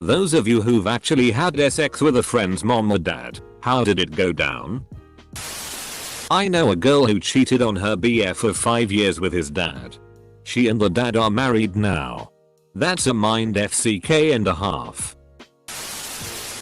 Those of you who've actually had sex with a friend's mom or dad, how did it go down? I know a girl who cheated on her BF of 5 years with his dad. She and the dad are married now. That's a mind FCK and a half.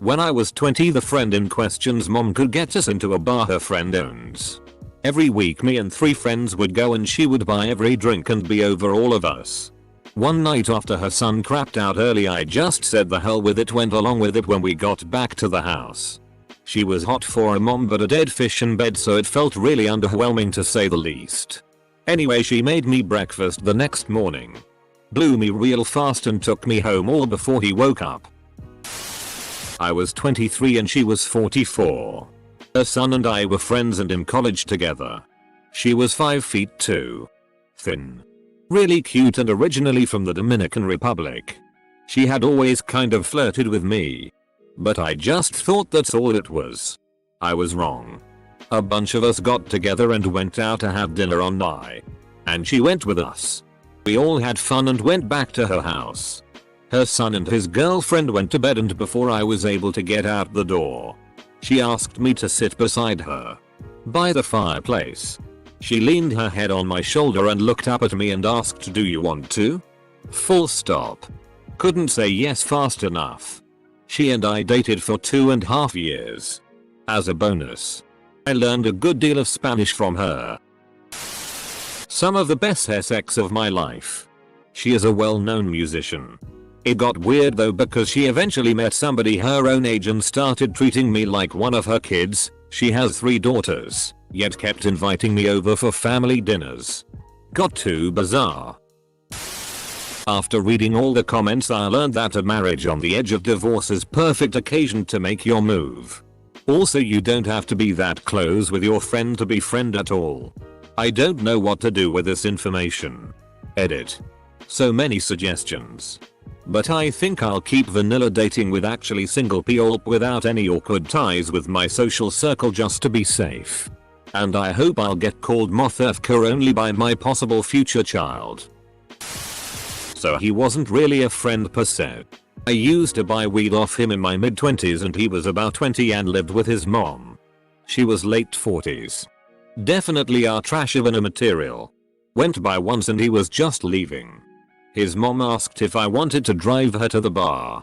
When I was 20, the friend in question's mom could get us into a bar her friend owns. Every week me and 3 friends would go and she would buy every drink and be over all of us. One night after her son crapped out early, I just said the hell with it, went along with it when we got back to the house. She was hot for a mom but a dead fish in bed, so it felt really underwhelming to say the least. Anyway, she made me breakfast the next morning, blew me real fast and took me home all before he woke up. I was 23 and she was 44. Her son and I were friends and in college together. She was 5 feet 2. Thin. Really cute and originally from the Dominican Republic. She had always kind of flirted with me. But I just thought that's all it was. I was wrong. A bunch of us got together and went out to have dinner on Nye. And she went with us. We all had fun and went back to her house. Her son and his girlfriend went to bed, and before I was able to get out the door, she asked me to sit beside her by the fireplace. She leaned her head on my shoulder and looked up at me and asked, "Do you want to?" Full stop. Couldn't say yes fast enough. She and I dated for 2.5 years. As a bonus, I learned a good deal of Spanish from her. Some of the best sex of my life. She is a well-known musician. It got weird though because she eventually met somebody her own age and started treating me like one of her kids. She has 3 daughters, yet kept inviting me over for family dinners. Got too bizarre. After reading all the comments, I learned that a marriage on the edge of divorce is perfect occasion to make your move. Also, you don't have to be that close with your friend to be friend at all. I don't know what to do with this information. Edit. So many suggestions. But I think I'll keep vanilla dating with actually single people without any awkward ties with my social circle just to be safe. And I hope I'll get called Mothefka only by my possible future child. So he wasn't really a friend per se. I used to buy weed off him in my mid-20s and he was about 20 and lived with his mom. She was late 40s. Definitely our trash of an material. Went by once and he was just leaving. His mom asked if I wanted to drive her to the bar.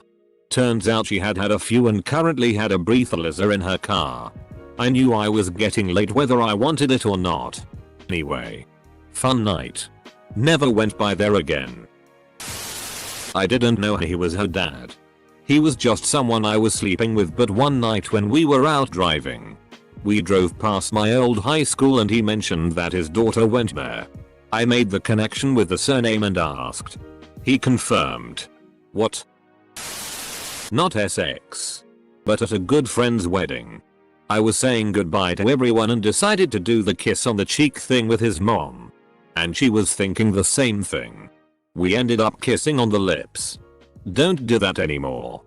Turns out she had had a few and currently had a breathalyzer in her car. I knew I was getting late whether I wanted it or not. Anyway. Fun night. Never went by there again. I didn't know he was her dad. He was just someone I was sleeping with, but one night when we were out driving, we drove past my old high school and he mentioned that his daughter went there. I made the connection with the surname and asked. He confirmed. What? Not SX. But at a good friend's wedding. I was saying goodbye to everyone and decided to do the kiss on the cheek thing with his mom. And she was thinking the same thing. We ended up kissing on the lips. Don't do that anymore.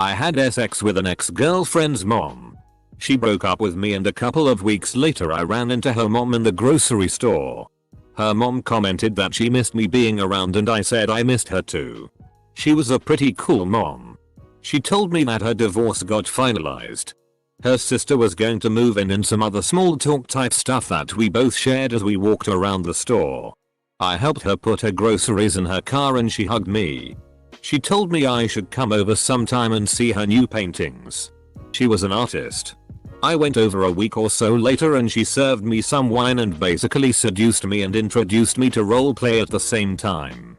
I had sex with an ex-girlfriend's mom. She broke up with me and a couple of weeks later I ran into her mom in the grocery store. Her mom commented that she missed me being around and I said I missed her too. She was a pretty cool mom. She told me that her divorce got finalized. Her sister was going to move in and some other small talk type stuff that we both shared as we walked around the store. I helped her put her groceries in her car and she hugged me. She told me I should come over sometime and see her new paintings. She was an artist. I went over a week or so later and she served me some wine and basically seduced me and introduced me to roleplay at the same time.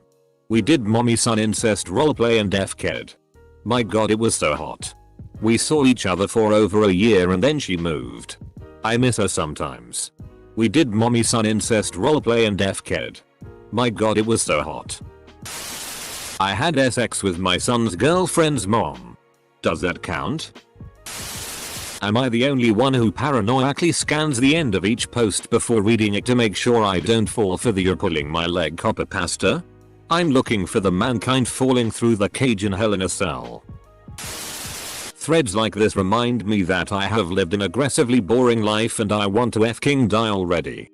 We did mommy-son incest roleplay and FKed. My god, it was so hot. We saw each other for over a year and then she moved. I miss her sometimes. We did mommy-son incest roleplay and FKed. My god, it was so hot. I had sex with my son's girlfriend's mom. Does that count? Am I the only one who paranoiacally scans the end of each post before reading it to make sure I don't fall for the "you're pulling my leg" copy pasta? I'm looking for the mankind falling through the cage in Hell in a Cell. Threads like this remind me that I have lived an aggressively boring life and I want to f***ing die already.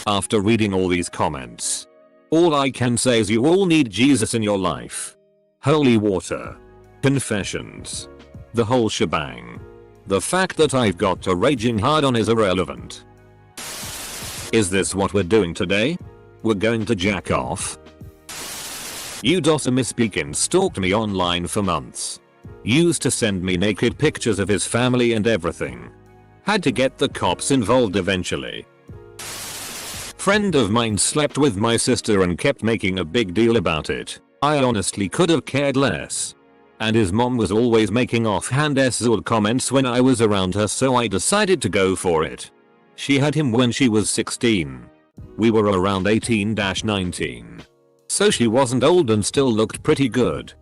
After reading all these comments, all I can say is you all need Jesus in your life. Holy water. Confessions. The whole shebang. The fact that I've got a raging hard on is irrelevant. Is this what we're doing today? We're going to jack off? Miss Pekin stalked me online for months. Used to send me naked pictures of his family and everything. Had to get the cops involved eventually. Friend of mine slept with my sister and kept making a big deal about it. I honestly could have cared less. And his mom was always making offhand s-zord comments when I was around her, so I decided to go for it. She had him when she was 16. We were around 18-19. So she wasn't old and still looked pretty good.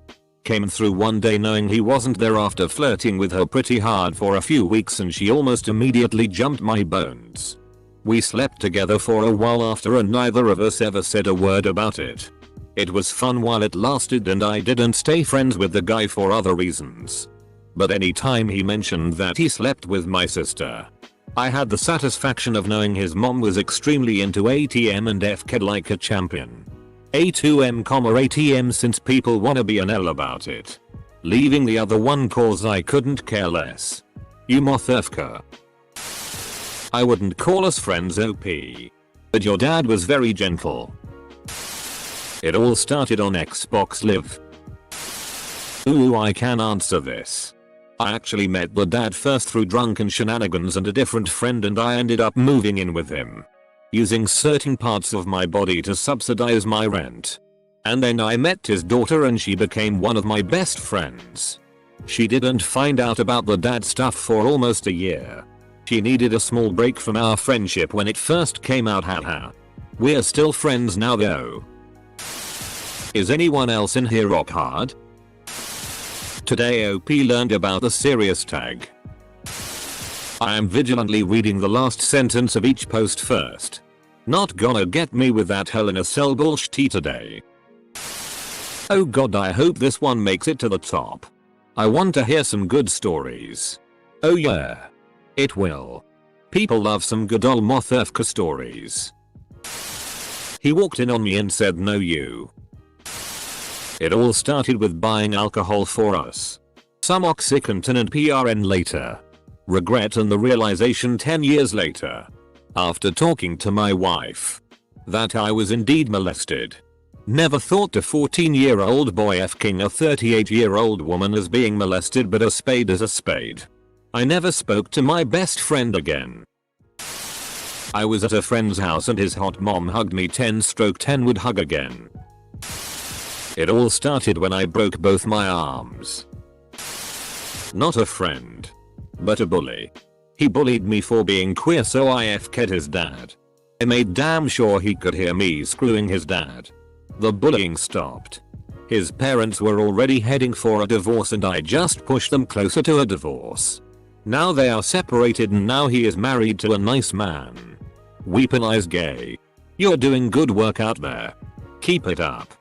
Came through one day knowing he wasn't there after flirting with her pretty hard for a few weeks, and she almost immediately jumped my bones. We slept together for a while after and neither of us ever said a word about it. It was fun while it lasted and I didn't stay friends with the guy for other reasons. But anytime he mentioned that he slept with my sister, I had the satisfaction of knowing his mom was extremely into ATM and FKed like a champion. A2M, ATM, since people wanna be an L about it. Leaving the other one cause I couldn't care less. Mothefka. I wouldn't call us friends OP. But your dad was very gentle. It all started on Xbox Live. Ooh, I can answer this. I actually met the dad first through drunken shenanigans and a different friend, and I ended up moving in with him. Using certain parts of my body to subsidize my rent. And then I met his daughter and she became one of my best friends. She didn't find out about the dad stuff for almost a year. She needed a small break from our friendship when it first came out, haha. We're still friends now though. Is anyone else in here rock hard? Today OP learned about the serious tag. I am vigilantly reading the last sentence of each post first. Not gonna get me with that Hell in a Cell bullshit today. Oh god, I hope this one makes it to the top. I want to hear some good stories. Oh yeah. It will. People love some good ol' Mothefka stories. He walked in on me and said no you. It all started with buying alcohol for us. Some OxyContin and PRN later. Regret and the realization 10 years later. After talking to my wife. That I was indeed molested. Never thought a 14-year-old boy f-king a 38-year-old woman as being molested, but a spade is a spade. I never spoke to my best friend again. I was at a friend's house and his hot mom hugged me 10/10 would hug again. It all started when I broke both my arms. Not a friend. But a bully. He bullied me for being queer, so I f-ked his dad. I made damn sure he could hear me screwing his dad. The bullying stopped. His parents were already heading for a divorce and I just pushed them closer to a divorce. Now they are separated and now he is married to a nice man. Weaponize gay. You're doing good work out there. Keep it up.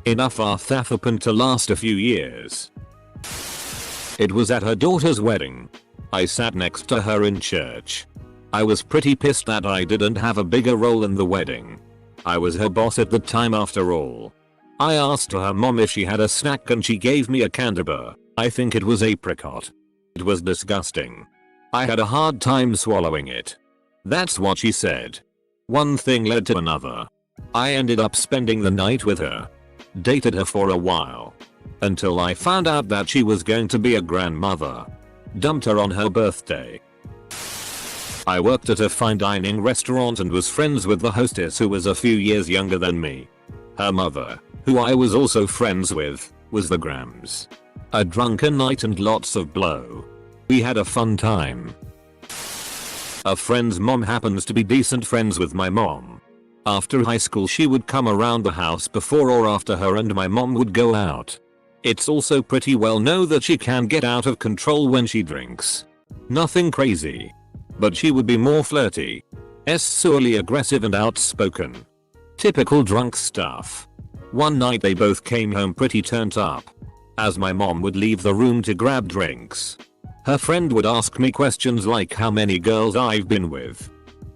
Enough that happened to last a few years. It was at her daughter's wedding. I sat next to her in church. I was pretty pissed that I didn't have a bigger role in the wedding. I was her boss at the time after all. I asked her mom if she had a snack and she gave me a candy bar. I think it was apricot. It was disgusting. I had a hard time swallowing it. That's what she said. One thing led to another. I ended up spending the night with her. Dated her for a while. Until I found out that she was going to be a grandmother. Dumped her on her birthday. I worked at a fine dining restaurant and was friends with the hostess, who was a few years younger than me. Her mother, who I was also friends with, was the Grams. A drunken night and lots of blow. We had a fun time. A friend's mom happens to be decent friends with my mom. After high school she would come around the house before or after her and my mom would go out. It's also pretty well known that she can get out of control when she drinks. Nothing crazy. But she would be more flirty. Surely aggressive and outspoken. Typical drunk stuff. One night they both came home pretty turned up. As my mom would leave the room to grab drinks, her friend would ask me questions like how many girls I've been with,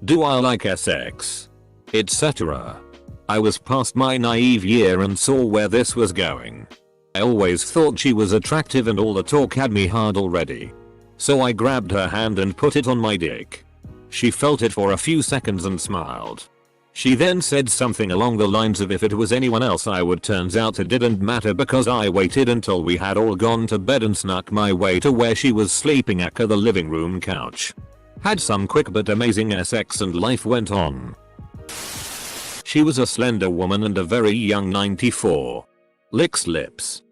do I like sex, etc. I was past my naive year and saw where this was going. I always thought she was attractive and all the talk had me hard already. So I grabbed her hand and put it on my dick. She felt it for a few seconds and smiled. She then said something along the lines of if it was anyone else I would. Turns out it didn't matter because I waited until we had all gone to bed and snuck my way to where she was sleeping at the living room couch. Had some quick but amazing sex and life went on. She was a slender woman and a very young 94. Licks lips.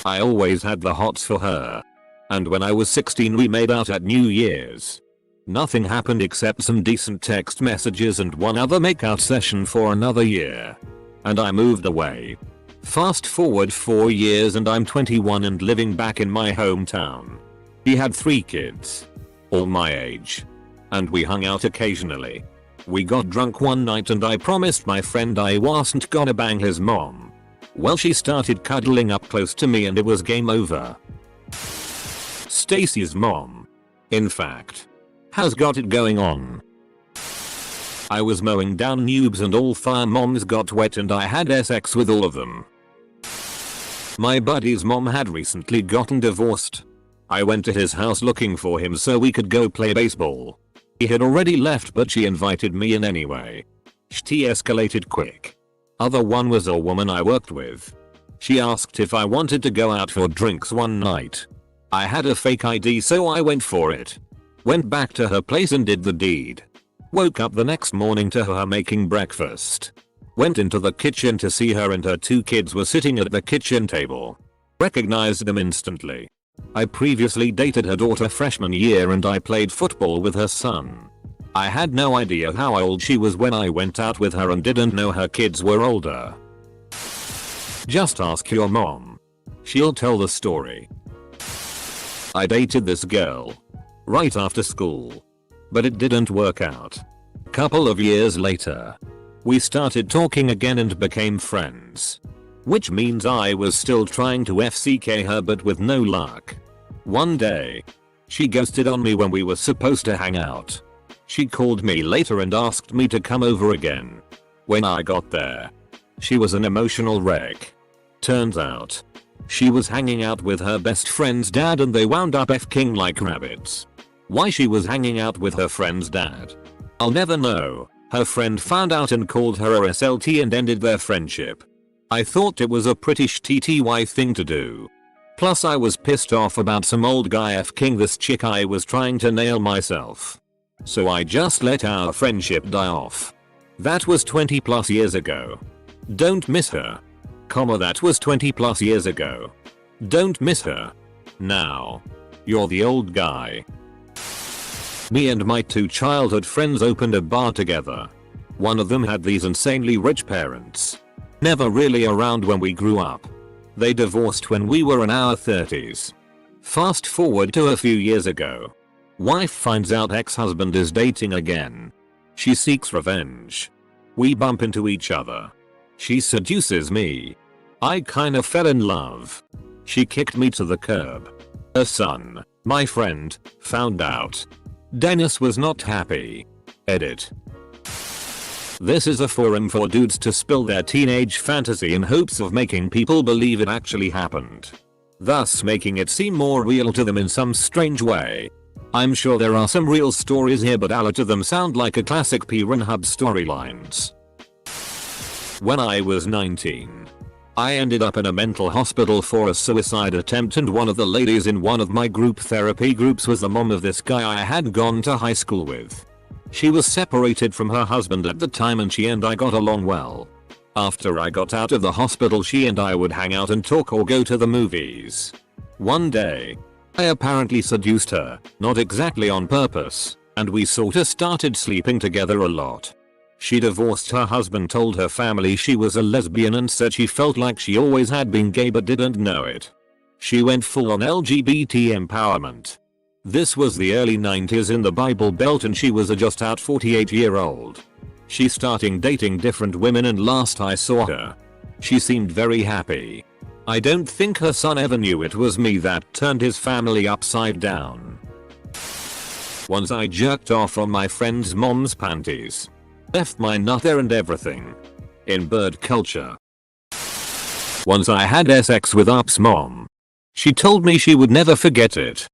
I always had the hots for her. And when I was 16 we made out at New Year's. Nothing happened except some decent text messages and one other makeout session for another year. And I moved away. Fast forward 4 years and I'm 21 and living back in my hometown. He had 3 kids. All my age. And we hung out occasionally. We got drunk one night and I promised my friend I wasn't gonna bang his mom. Well, she started cuddling up close to me and it was game over. Stacy's mom, in fact, has got it going on. I was mowing down noobs and all 5 moms got wet and I had sex with all of them. My buddy's mom had recently gotten divorced. I went to his house looking for him so we could go play baseball. He had already left but she invited me in anyway. She escalated quick. Other one was a woman I worked with. She asked if I wanted to go out for drinks one night. I had a fake ID so I went for it. Went back to her place and did the deed. Woke up the next morning to her making breakfast. Went into the kitchen to see her and her 2 kids were sitting at the kitchen table. Recognized them instantly. I previously dated her daughter freshman year and I played football with her son. I had no idea how old she was when I went out with her and didn't know her kids were older. Just ask your mom. She'll tell the story. I dated this girl. Right after school. But it didn't work out. Couple of years later. We started talking again and became friends. Which means I was still trying to FCK her but with no luck. One day. She ghosted on me when we were supposed to hang out. She called me later and asked me to come over again. When I got there. She was an emotional wreck. Turns out. She was hanging out with her best friend's dad and they wound up F-king like rabbits. Why she was hanging out with her friend's dad? I'll never know. Her friend found out and called her a SLT and ended their friendship. I thought it was a pretty shitty thing to do. Plus I was pissed off about some old guy F-king this chick I was trying to nail myself. So I just let our friendship die off. That was 20 plus years ago. Don't miss her. That was 20 plus years ago. Don't miss her. Now. You're the old guy. Me and my 2 childhood friends opened a bar together. One of them had these insanely rich parents. Never really around when we grew up. They divorced when we were in our 30s. Fast forward to a few years ago. Wife finds out ex-husband is dating again. She seeks revenge. We bump into each other. She seduces me. I kinda fell in love. She kicked me to the curb. Her son, my friend, found out. Dennis was not happy. Edit. This is a forum for dudes to spill their teenage fantasy in hopes of making people believe it actually happened. Thus making it seem more real to them in some strange way. I'm sure there are some real stories here but a lot of them sound like a classic Pornhub storylines. When I was 19. I ended up in a mental hospital for a suicide attempt and one of the ladies in one of my group therapy groups was the mom of this guy I had gone to high school with. She was separated from her husband at the time and she and I got along well. After I got out of the hospital she and I would hang out and talk or go to the movies. One day. I apparently seduced her, not exactly on purpose, and we sorta started sleeping together a lot. She divorced her husband, told her family she was a lesbian and said she felt like she always had been gay but didn't know it. She went full on LGBT empowerment. This was the early 90s in the Bible Belt and she was a just out 48-year-old. She started dating different women and last I saw her. She seemed very happy. I don't think her son ever knew it was me that turned his family upside down. Once I jerked off on my friend's mom's panties. Left my nutter and everything. In bird culture. Once I had sex with Up's mom. She told me she would never forget it.